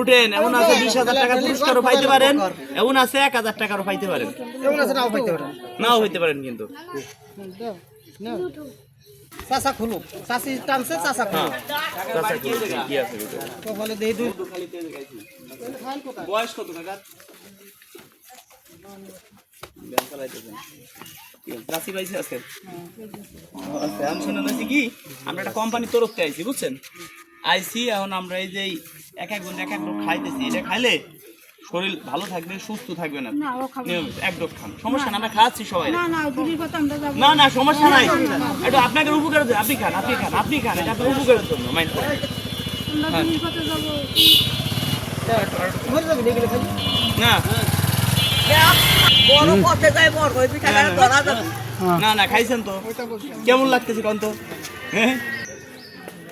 উঠেন, এমন আছে 20,000 টাকা পুরস্কারও পাইতে পারেন, এমন আছে 1,000 টাকারও পাইতে পারেন, নাও হইতে পারেন কিন্তু। চাচা খুলুক, চাচি টানছে, চাচা খুলুক। কি আছে কপালে দেই দুই। বয়স কত টাকা? ব্যাংক চালাইতেছেন। রাশি পাইছে আজকে? আচ্ছা, আমি শুনে নিয়েছি কি আমরা একটা কোম্পানির তরফ থেকে আইছি, বুঝছেন? আইসি এখন আমরা এই যে এক এক ডোক খাইতেছি, এটা খাইলে শরীর ভালো থাকবে, সুস্থ থাকবে না, নিয়মিত এক ডোক খান, সমস্যা না, আমরা খাচ্ছি সবাই। না না সমস্যা নাই, এটা আপনাকে উপকারের জন্য, আপনি খান, এটা আপনার উপকারের জন্য, মাইন্ড করেন না। না না খাইছেন তো, কেমন লাগতেছে কোন তো?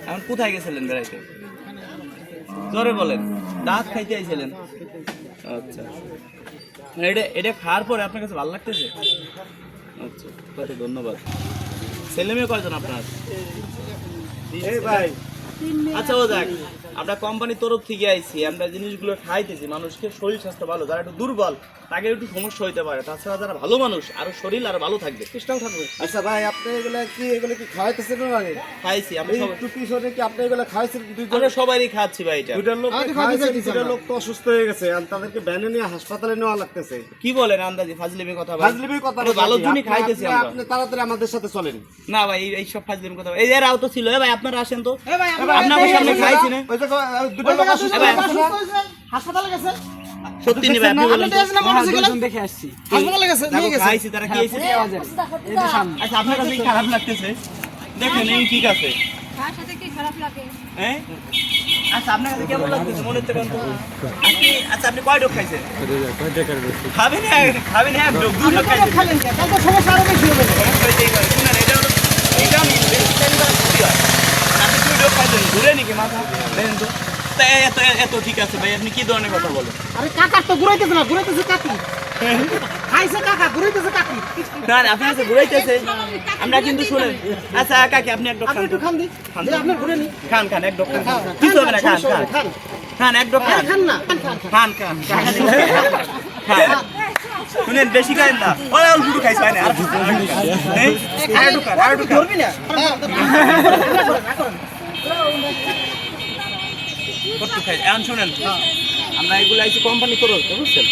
এখন কোথায় গেছিলেন বেড়াইতে? জোরে বলেন, দাঁত খাইতে আইছিলেন? আচ্ছা, এটা খাওয়ার পরে আপনার কাছে ভালো লাগতেছে? আচ্ছা, কত ধন্যবাদ। ছেলে মেয়ে কয়জন আপনার? ভাই আচ্ছা, ও যাক, আমরা কোম্পানির তরফ থেকে আইছি, আমরা জিনিসগুলো খাইতেছি, মানুষকে শরীর স্বাস্থ্য ভালো, যারা একটু দুর্বল তাকে একটু সমস্যা হইতে পারে, তাছাড়া যারা ভালো মানুষ আরো শরীর আর ভালো থাকবে, স্ট্রং থাকবে। আচ্ছা ভাই, আপনি এগুলো কি খাওয়াইতেছেন না? আগে খাইছি আমরা সবাই, একটু পিছনে কি আপনি এগুলো খাওয়াইছেন? আমরা সবাই খাচ্ছি ভাই। এটা দুইটা লোক তো অসুস্থ হয়ে গেছে, আর তাদেরকে ভ্যানে নিয়ে হাসপাতালে নেওয়া লাগতেছে। কি বলেন আন্দাজি ফাজলিমি কথা? ফাজলিমি কথা ভালো জনই খাইতেছি আমরা। আপনি তাড়াতাড়ি আমাদের সাথে চলেন। না ভাই, এই সব ফাজলিমি কথা, এই এরাও তো ছিল। ভাই আপনারা আসেন তো, আপনাদের সামনে খাইছি না? ওই যে দুটো লোক অসুস্থ হাসপাতালে গেছে। সত্যি নি ভাই, আপনি বলেন দেখে আসছি, হাসপাতালে গেছে, নিয়ে গেছে। খাইছি, তারা কি হইছে? আচ্ছা, আপনার কাছে কি খারাপ লাগতেছে? দেখেন এই ঠিক আছে, তার সাথে কি খারাপ লাগে? হ্যাঁ আচ্ছা, আপনার কাছে কেমন লাগতেছে মনে হচ্ছে কোন তো? আচ্ছা, আপনি কয় ডোক খাইছেন? খাবেন এক ডোক, দুই ডোক খাইছেন, খালেন কেন? তাহলে তো সমস্যা আরো বেশি হবে। শুনেন, এটা আমি ক্ষতি হয়, আপনি দুই ডোক খাইছেন, ঘুরে নাকি মাথা? দেখেন তো, তা এত ঠিক আছে ভাই, আপনি কি ধরনের কথা বলেন? আরে কাকা তো ঘুরাইতেছে না, ঘুরাইতেছে কাকি। খাইছে কাকা, ঘুরাইতেছে কাকি। না না, আপনার কাছে ঘুরাইতেছে, আমরা কিন্তু শুনেন। আচ্ছা কাকি, আপনি এক ডোক খান, একটু খান দি, খান, আপনি ঘুরে নি। খান এক ডোক খান, কিছু হবে না, খান এক ডোক খান, খান না, খান শুনেন, বেশি খান না, ওই অল্প একটু খাইছে না, আর একটু ধরবি না। কত খাই এখন শুনেন, আমরা এগুলো আইছি কোম্পানি করো, বুঝছেন?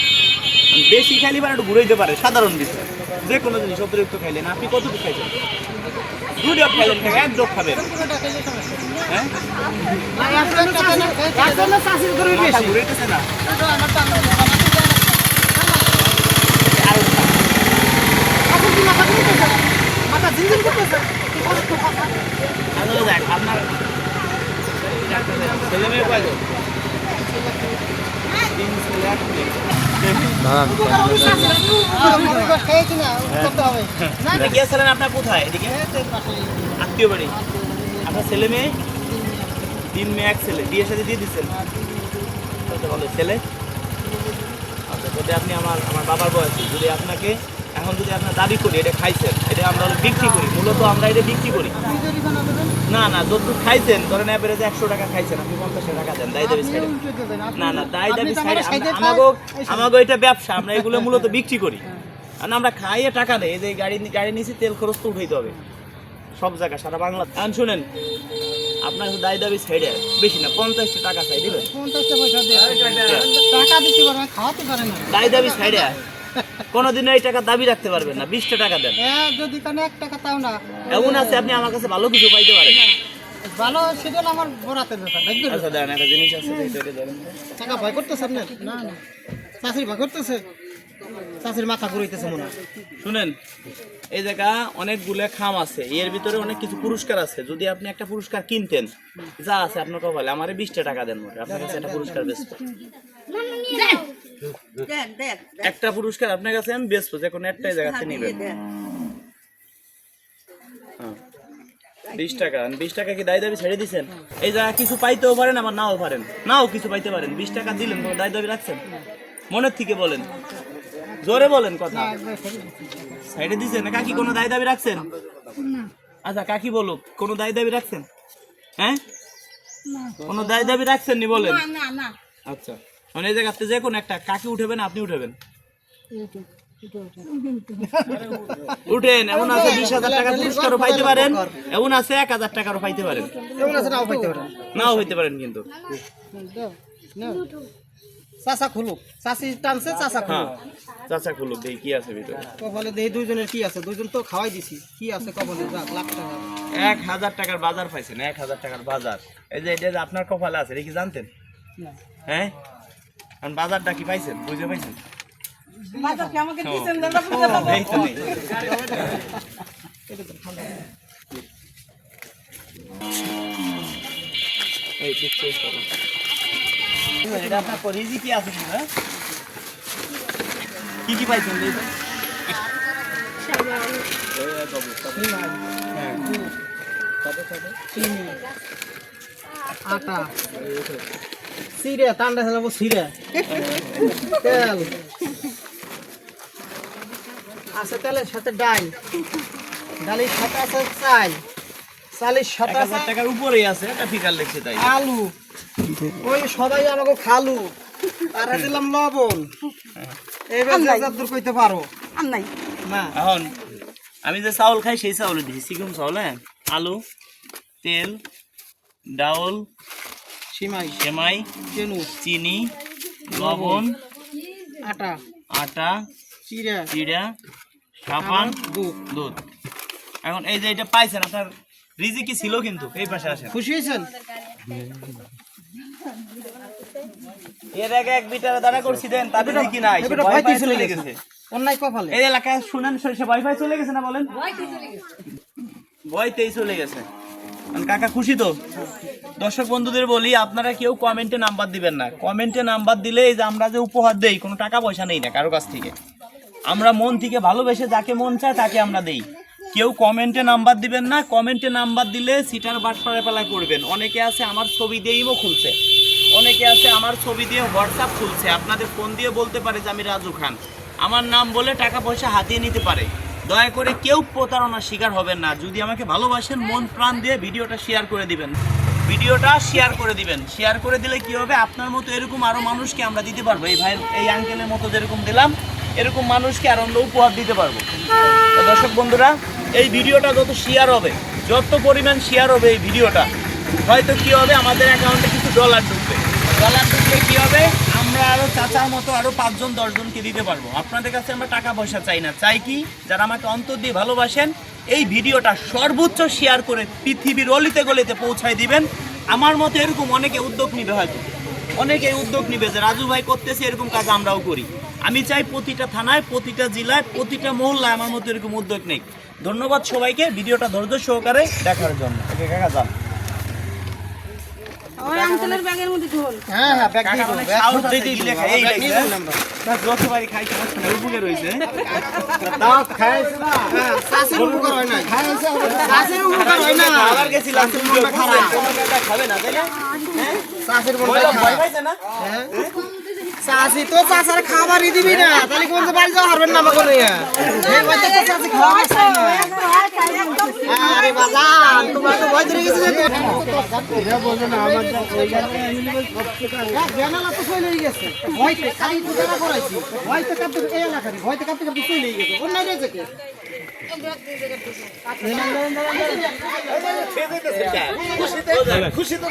বেশি খাইলে বা একটু ঘুরাইতে পারে, সাধারণ বিষয়, যে কোনো জিনিস অতিরিক্ত খাইলেন। আপনি কতটুকু খাইছেন? 2 ডোক খাইলেন, 1 ডোক খাবেন, হ্যাঁ? মাথা ঘুরাইতেছে না? আপনার ছেলে মেয়ে কয়জন? 3 ছেলে 1 মেয়ে। আপনি গিয়েছিলেন আপনার কোথায়? এদিকে আত্মীয় বাড়ি। আপনার ছেলে মেয়ে? 3 মেয়ে 1 ছেলে, বিয়ের সাথে দিয়ে দিচ্ছেন? কত বলে ছেলে? আচ্ছা, যদি আপনি আমার বাবার বয়সী, যদি আপনাকে এখন যদি আপনার দাবি করি এটা খাইছেন, এটা আমরা বিক্রি করি, মূলত আমরা এটা বিক্রি করি। না না, যতটুকু খাইছেন ধরেন এভারেজে 100 টাকা খাইছেন, আপনি 50 টাকা দেন দায় দাবি সাইডে। না না, দায় দাবি সাইডে, আমাগো এটা ব্যবসা, আমরা এগুলো মূলত বিক্রি করি, কারণ আমরা খাইয়ে টাকা নেই। এই যে গাড়ি নিয়েছি, তেল খরচ তো উঠাইতে হবে সব জায়গায়, সারা বাংলা। এখন শুনেন, আপনার দায় দাবি সাইডে বেশি না, 50 টাকা চাই দিবেন, 50 পয়সা দিয়ে টাকা দিতে পারবেন, খাওয়াতে পারেন না। দায় দাবি সাইডে কোনোদিন এই টাকা দাবি রাখতে পারবেন না, 20 টাকা দেন। যদি কানে 1 টাকা তাও না, এমন আছে আপনি আমার কাছে ভালো কিছু পাইতে পারেন। ভালো, সেটা আমার বরাতের ব্যাপার। আচ্ছা দেন, একটা জিনিস আছে, টাকা ভয় করতেছে আপনার? না না, চাষির ভয় করতেছে, চাষির মাথা ঘুরাইতেছে মনে হয়। শুনেন, এই জায়গা অনেকগুলো খাম আছে, এর ভিতরে অনেক কিছু পুরস্কার আছে। যদি আপনি একটা পুরস্কার কিনতেন, যা আছে আপনার কপালে, আমারে 20 টাকা দেন, আপনার কাছে একটা পুরস্কার বেচবো, একটা পুরস্কার আপনার কাছে আমি বেচবো, যে কোনো একটাই জায়গাতে নিবেন। 20 টাকা, 20 টাকা কি দায় দাবি ছেড়ে দিচ্ছেন? এই জায়গা কিছু পাইতেও পারেন, আবার নাও পারেন, নাও কিছু পাইতে পারেন। 20 টাকা দিলেন, কোনো দায় দাবি রাখছেন? মনের থেকে বলেন, জোরে বলেন কথা। সাইডে দিচ্ছেন না কাকি, কোনো দায় দাবি রাখছেন? আচ্ছা কাকি বলুক, কোনো দায় দাবি রাখছেন? হ্যাঁ, কোনো দায় দাবি রাখছেন নি বলেন? আচ্ছা মানে এই জায়গাতে যে কোন একটা কাকে উঠাবেন আপনি উঠাবেন উঠেন এমন আছে 20,000 টাকা পুরস্কারও পাইতে পারেন এমন আছে 1,000 টাকারও পাইতে পারেন কেমন আছে নাও পাইতে পারেন নাও হইতে পারেন কিন্তু চাচা খুলুক চাচি টানছে চাচা হ্যাঁ খুলুক চাচা খুলুক দেখি কি আছে ভিতরে কপালে দেই দুইজনের কি আছে দুইজন তো খাওয়াই দিছি কি আছে কপালে যাক লাখ টাকা 1,000 টাকার বাজার পাইছেন 1,000 টাকার বাজার এই যে এটা যে আপনার কপালে আছে এটা কি জানতেন হ্যাঁ কারণ বাজারটা কি পাইছেন বুঝে পাইছেন এই তো নেই। এই দিচ্ছে এটা আপনার পরিজি কি আছে কি হ্যাঁ কি পাইছেন এই তো? আটা সিরে টান্ডা খেলাবো সিরে তেল আছে তেলের সাথে ডাল ডালের সাথে আছে চাল চালের সাথে আছে 1,000 টাকার উপরেই আছে একটা ফিকার লিখছে তাই আলু ওই সবাই আমাকে খালু আর দিলাম লবণ এইবার যতদূর কইতে পারো নাই না এখন আমি যে চাউল খাই সেই চাউল দিছি সিকুম চাউল হ্যাঁ আলু তেল ডাউল সিমাই সেমাই কেনু চিনি লবণ আটা আটা চিরা জিরা সাবান দুধ দুধ এখন এই যে এটা পাইছেন আপনার রিজিকি ছিল কিন্তু এই পাশে আসেন খুশি হয়েছেন এর আগে এক বিটারে দাঁড়া করছি দেন তাদের কি নাই এবারে ভয়তেই চলে গেছে অন্যায় কপালে এই এলাকায় শুনেন সে ওয়াইফাই চলে গেছে না বলেন ভয়তেই চলে গেছে আর কাকা খুশি তো দর্শক বন্ধুদের বলি আপনারা কেউ কমেন্টে নাম্বার দিবেন না কমেন্টে নাম্বার দিলে এই যে আমরা যে উপহার দেই কোনো টাকা পয়সা নেই না কারো কাছ থেকে আমরা মন থেকে ভালোবেসে যাকে মন চায় তাকে আমরা দেই কেউ কমেন্টে নাম্বার দিবেন না কমেন্টে নাম্বার দিলে সিটার বাটপাড়া পালা করবেন অনেকে আছে আমার ছবি দিয়ে ইমো খুলছে অনেকে আছে আমার ছবি দিয়ে হোয়াটসঅ্যাপ খুলছে আপনাদের ফোন দিয়ে বলতে পারে যে আমি রাজু খান আমার নাম বলে টাকা পয়সা হাতিয়ে নিতে পারে দয়া করে কেউ প্রতারণার শিকার হবেন না যদি আমাকে ভালোবাসেন মন প্রাণ দিয়ে ভিডিওটা শেয়ার করে দিবেন শেয়ার করে দিলে কি হবে আপনার মতো এরকম আরো মানুষকে আমরা দিতে পারবো এই ভাই এই আঙ্কেলের মতো যেরকম দিলাম এরকম মানুষকে আর অন্য উপহার দিতে পারবো তো দর্শক বন্ধুরা এই ভিডিওটা যত শেয়ার হবে যত পরিমাণ শেয়ার হবে এই ভিডিওটা হয়তো কি হবে আমাদের অ্যাকাউন্টে কিছু ডলার ঢুকবে কি হবে আমরা আরো চাচার মতো আরো 5 জন 10 জনকে দিতে পারবো আপনাদের কাছে আমরা টাকা পয়সা চাই না চাই কি যারা আমাকে অন্তর দিয়ে ভালোবাসেন এই ভিডিওটা সর্বোচ্চ শেয়ার করে পৃথিবীর অলিতে গলিতে পৌঁছায় দিবেন আমার মতো এরকম অনেকে উদ্যোগ নিবে হয়তো অনেকে উদ্যোগ নিবে যে রাজু ভাই করতেছে এরকম কাজ আমরাও করি আমি চাই প্রতিটা থানায় প্রতিটা জেলায় প্রতিটা মহল্লায় আমার মতো এরকম উদ্যোগ নেই ধন্যবাদ সবাইকে ভিডিওটা ধৈর্য সহকারে দেখার জন্য ওকে কাকা যান ওই আঙ্কেলের ব্যাগের মধ্যে ঢোল হ্যাঁ হ্যাঁ ব্যাগ দিয়ে অনেক ব্যাগ সাহস আছে কি লেখা এই লেখা না যতবারই খাই সমস্যা নেই উপরে রয়েছে দাও খাইছে না হ্যাঁ চাষের উপকার হয় না খাইছে চাষের উপকার হয় না আবার গেছিলাম তুমি খাবে না তাই না চাষের মন ভয় খারাপ পাইছে না হ্যাঁ চাষি তো চাষার খাবারই দিবি না তাহলে কোন বাড়ি যাওয়া হারবেন না আমাকে নিয়ে এই বাচ্চা তো চাষি খাওয়া চাই না আরে বাজান তোমার তো ভয় ধরে গেছে এটা বলছো না আমার যা ওই জানালা তো চলে গেছে ভয়তে খালি পূজা করাইছি ভয়তে কাঁপতে এই এলাকারই ভয়তে কাঁপতে কাঁপতে চলে গেছে অন্য রয়েছে কে খুশি তো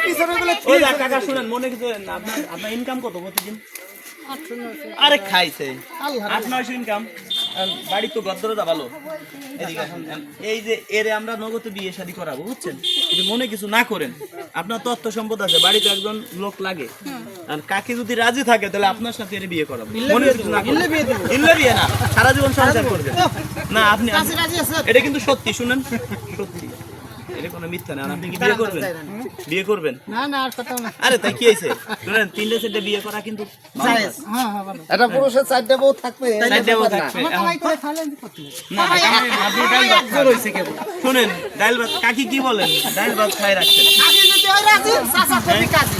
পিছনে গেলে ওই যা কাকা শুনেন মনে কিছু আপনার আপনার ইনকাম কত প্রতিদিন আরে খাইছে 8-900 ইনকাম বাড়ি তো গদ্দরতা ভালো এদিকে আসুন। এই যে এরে আমরা নগদ বিয়ে শাদী করাবো বুঝছেন যদি মনে কিছু না করেন আপনার তথ্য সম্পদ আছে বাড়িতে একজন লোক লাগে আর কাকি যদি রাজি থাকে তাহলে আপনার সাথে এর বিয়ে করাবো মনে কিছু না করলে বিয়ে না সারা জীবন সংসার করবেন না আপনি এটা কিন্তু সত্যি শুনেন সত্যি এটা কোনো মিথ্যা না আপনি কি বিয়ে করবেন না না আর কথা না আরে তাই কি হইছে শুনেন 3-4 বিয়ে করা কিন্তু জায়েজ হ্যাঁ হ্যাঁ ভালো এটা পুরুষের 4টা বউ থাকবে 4টা বউ থাকবে আমার কামাই করে খালেন কত না আপনি ডাল ভাত হইছে কেবল শুনেন ডাল ভাত কাকি কি বলেন ডাল ভাত খাই রাখছেন আগে যদি ওই রাজি চাচা কবি কাজী